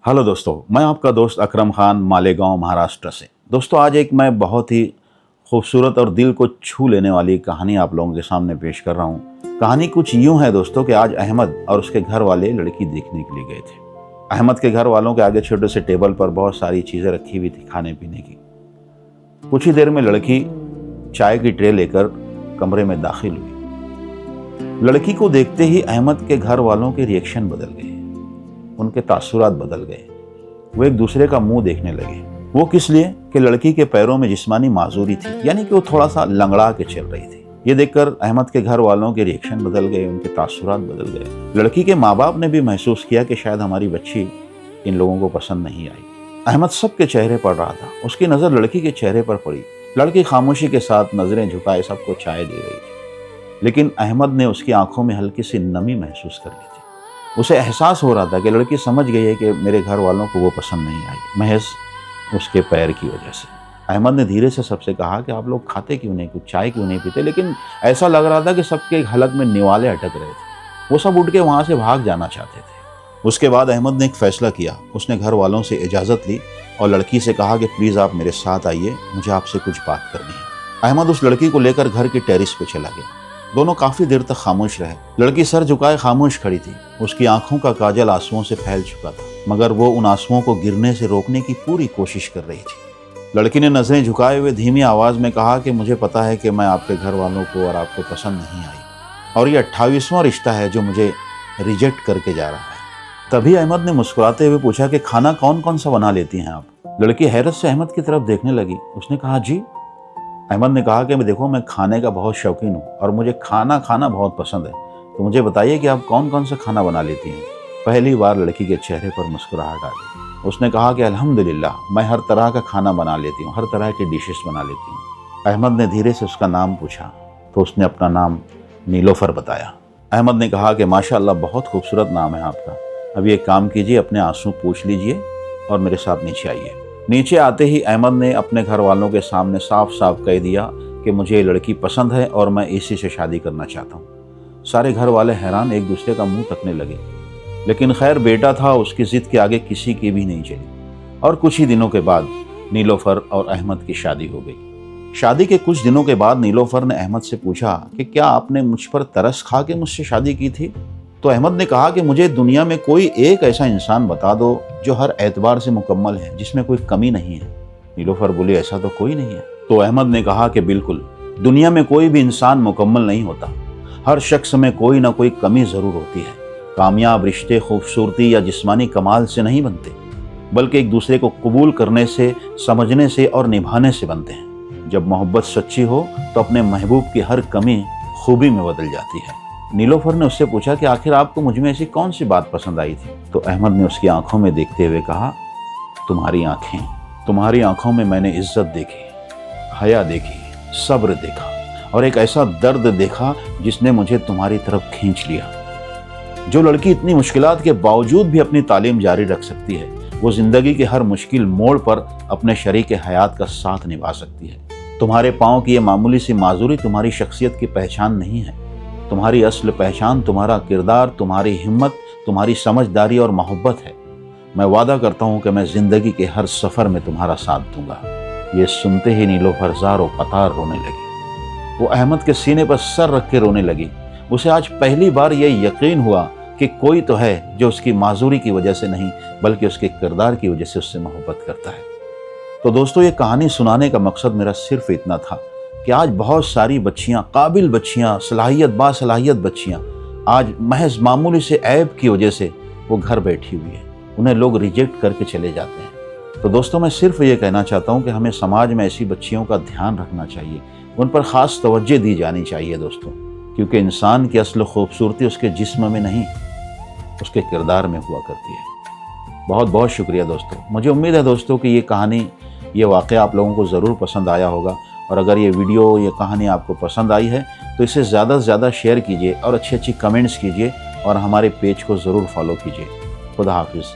Hello दोस्तों, मैं आपका दोस्त अकरम खान मालेगांव महाराष्ट्र से। दोस्तों, आज एक मैं बहुत ही खूबसूरत और दिल को छू लेने वाली कहानी आप लोगों के सामने पेश कर रहा हूँ। कहानी कुछ यूँ है दोस्तों कि आज अहमद और उसके घर वाले लड़की देखने के लिए गए थे। अहमद के घर वालों के आगे छोटे से टेबल पर बहुत सारी चीज़ें रखी हुई थी खाने पीने की। कुछ ही देर में लड़की चाय की ट्रे लेकर कमरे में दाखिल हुई। लड़की को देखते ही अहमद के घर वालों के रिएक्शन बदल गए, उनके तासुरात बदल गए। वो एक दूसरे का मुंह देखने लगे। वो किस लिए कि लड़की के पैरों में जिस्मानी माजूरी थी, यानी कि वो थोड़ा सा लंगड़ा के चल रही थी। ये देखकर अहमद के घर वालों के रिएक्शन बदल गए, उनके तासुरात बदल गए। लड़की के माँ बाप ने भी महसूस किया कि शायद हमारी बच्ची इन लोगों को पसंद नहीं आई। अहमद सबके चेहरे पड़ रहा था, उसकी नज़र लड़की के चेहरे पर पड़ी। लड़की खामोशी के साथ नजरें झुकाए सबको चाय दे रही थी, लेकिन अहमद ने उसकी आंखों में हल्की सी नमी महसूस कर ली थी। उसे एहसास हो रहा था कि लड़की समझ गई है कि मेरे घर वालों को वो पसंद नहीं आई, महज उसके पैर की वजह से। अहमद ने धीरे से सबसे कहा कि आप लोग खाते क्यों नहीं, कुछ चाय क्यों नहीं पीते, लेकिन ऐसा लग रहा था कि सबके हलक में निवाले अटक रहे थे। वो सब उठ के वहाँ से भाग जाना चाहते थे। उसके बाद अहमद ने एक फ़ैसला किया। उसने घर वालों से इजाज़त ली और लड़की से कहा कि प्लीज़ आप मेरे साथ आइए, मुझे आपसे कुछ बात करनी है। अहमद उस लड़की को लेकर घर की टेरिस पे चला गया। दोनों काफ़ी देर तक खामोश रहे। लड़की सर झुकाए खामोश खड़ी थी। उसकी आंखों का काजल आंसुओं से फैल चुका था, मगर वो उन आंसुओं को गिरने से रोकने की पूरी कोशिश कर रही थी। लड़की ने नजरें झुकाए हुए धीमी आवाज़ में कहा कि मुझे पता है कि मैं आपके घर वालों को और आपको पसंद नहीं आई, और ये 28वां रिश्ता है जो मुझे रिजेक्ट करके जा रहा है। तभी अहमद ने मुस्कुराते हुए पूछा कि खाना कौन कौन सा बना लेती हैं आप? लड़की हैरत से अहमद की तरफ देखने लगी। उसने कहा जी। अहमद ने कहा कि देखो, मैं खाने का बहुत शौकीन हूँ और मुझे खाना खाना बहुत पसंद है, तो मुझे बताइए कि आप कौन कौन सा खाना बना लेती हैं। पहली बार लड़की के चेहरे पर मुस्कुराहट आ गई। उसने कहा कि अल्हम्दुलिल्लाह, मैं हर तरह का खाना बना लेती हूँ, हर तरह की डिशेस बना लेती हूँ। अहमद ने धीरे से उसका नाम पूछा तो उसने अपना नाम नीलोफर बताया। अहमद ने कहा कि माशाअल्लाह, बहुत खूबसूरत नाम है आपका। अभी एक काम कीजिए, अपने आंसू पूछ लीजिए और मेरे साथ नीचे आइए। नीचे आते ही अहमद ने अपने घर वालों के सामने साफ साफ कह दिया कि मुझे ये लड़की पसंद है और मैं इसी से शादी करना चाहता हूँ। सारे घर वाले हैरान एक दूसरे का मुंह तकने लगे, लेकिन खैर बेटा था, उसकी जिद के आगे किसी की भी नहीं चली। और कुछ ही दिनों के बाद नीलोफर और अहमद की शादी हो गई। शादी के कुछ दिनों के बाद नीलोफर ने अहमद से पूछा कि क्या आपने मुझ पर तरस खा के मुझसे शादी की थी? तो अहमद ने कहा कि मुझे दुनिया में कोई एक ऐसा इंसान बता दो जो हर एतबार से मुकम्मल है, जिसमें कोई कमी नहीं है। नीलोफर बोली, ऐसा तो कोई नहीं है। तो अहमद ने कहा कि बिल्कुल, दुनिया में कोई भी इंसान मुकम्मल नहीं होता, हर शख्स में कोई ना कोई कमी ज़रूर होती है। कामयाब रिश्ते खूबसूरती या जिस्मानी कमाल से नहीं बनते, बल्कि एक दूसरे को कबूल करने से, समझने से और निभाने से बनते हैं। जब मोहब्बत सच्ची हो तो अपने महबूब की हर कमी खूबी में बदल जाती है। नीलोफर ने उससे पूछा कि आखिर आपको मुझ में ऐसी कौन सी बात पसंद आई थी? तो अहमद ने उसकी आंखों में देखते हुए कहा, तुम्हारी आंखें। तुम्हारी आंखों में मैंने इज्जत देखी, हया देखी, सब्र देखा और एक ऐसा दर्द देखा जिसने मुझे तुम्हारी तरफ खींच लिया। जो लड़की इतनी मुश्किलात के बावजूद भी अपनी तालीम जारी रख सकती है, वो जिंदगी के हर मुश्किल मोड़ पर अपने शरीक हयात का साथ निभा सकती है। तुम्हारे पाँव की ये मामूली सी माजूरी तुम्हारी शख्सियत की पहचान नहीं है। तुम्हारी असल पहचान तुम्हारा किरदार, तुम्हारी हिम्मत, तुम्हारी समझदारी और मोहब्बत है। मैं वादा करता हूँ कि मैं ज़िंदगी के हर सफ़र में तुम्हारा साथ दूंगा। ये सुनते ही नीलोफर ज़ारो कतार रोने लगी। वो अहमद के सीने पर सर रख के रोने लगी। उसे आज पहली बार यह यकीन हुआ कि कोई तो है जो उसकी माजूरी की वजह से नहीं, बल्कि उसके किरदार की वजह से उससे मोहब्बत करता है। तो दोस्तों, ये कहानी सुनाने का मकसद मेरा सिर्फ इतना था कि आज बहुत सारी बच्चियां, काबिल बच्चियां, बासलाहियत बच्चियां, आज महज मामूली से ऐब की वजह से वो घर बैठी हुई है, उन्हें लोग रिजेक्ट करके चले जाते हैं। तो दोस्तों, मैं सिर्फ ये कहना चाहता हूँ कि हमें समाज में ऐसी बच्चियों का ध्यान रखना चाहिए, उन पर ख़ास तवज्जो दी जानी चाहिए दोस्तों, क्योंकि इंसान की असल खूबसूरती उसके जिस्म में नहीं, उसके किरदार में हुआ करती है। बहुत बहुत शुक्रिया दोस्तों। मुझे उम्मीद है दोस्तों कि ये कहानी, ये वाक़या आप लोगों को ज़रूर पसंद आया होगा, और अगर ये वीडियो, ये कहानी आपको पसंद आई है तो इसे ज़्यादा से ज़्यादा शेयर कीजिए और अच्छी अच्छी कमेंट्स कीजिए और हमारे पेज को ज़रूर फॉलो कीजिए। खुदा हाफिज़।